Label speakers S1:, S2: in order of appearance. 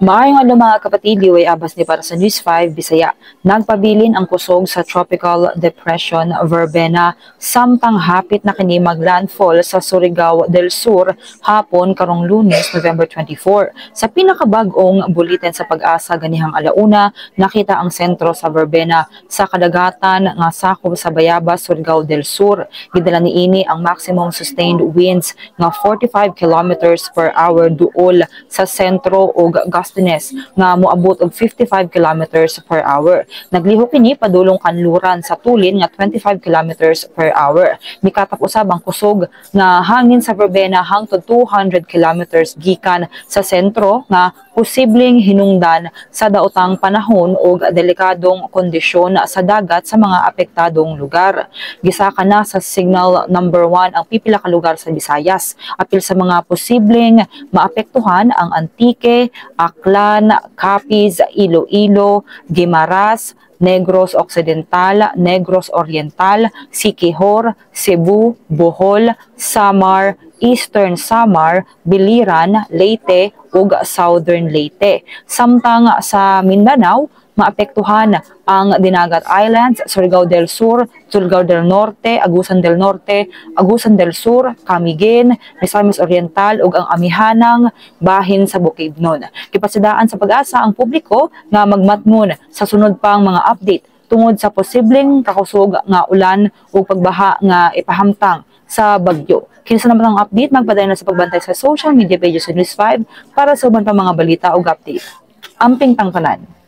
S1: Maayong adlaw mga kapatid, liway abas ni para sa News 5 Bisaya. Nagpabilin ang kusog sa Tropical Depression Verbena samtang hapit na kini maglandfall sa Surigao del Sur hapon karong Lunes, November 24. Sa pinakabag-ong bulitin sa pag-asa ganihang alauna, nakita ang sentro sa Verbena sa kadagatan nga sakop sa Bayabas, Surigao del Sur. Gidala niini ang maximum sustained winds nga 45 kilometers per hour duol sa sentro ug Gastones nga moabot og 55 kilometers per hour. Naglihok kini padulong kanluran sa tulin nga 25 kilometers per hour. Mikatap usab ang kusog nga hangin sa Verbena hangtod 200 kilometers gikan sa sentro nga posibleng hinungdan sa daotang panahon ug delikadong kondisyon sa dagat sa mga apektadong lugar. Gisaka na sa signal number 1 ang pipila ka lugar sa Visayas. Apil sa mga posibleng maapektuhan ang Antique, Aklan, Capiz, Iloilo, Guimaras, Negros Occidental, Negros Oriental, Siquijor, Cebu, Bohol, Samar, Eastern Samar, Biliran, Leyte ug Southern Leyte. Samtang sa Mindanao, maapektuhan ang Dinagat Islands, Surigao del Sur, Surigao del Norte, Agusan del Norte, Agusan del Sur, Camiguin, Misamis Oriental ug ang amihanang bahin sa Bukidnon. Kipasidaan sa pag-asa ang publiko nga magmatngon sa sunod pang mga update tungod sa posibleng kakusog nga ulan ug pagbaha nga ipahamtang sa bagyo. Kinsa naman ang update, magpadayon na sa pagbantay sa social media pages sa News 5 para sa ubang pang mga balita ug update. Amping tangkanan.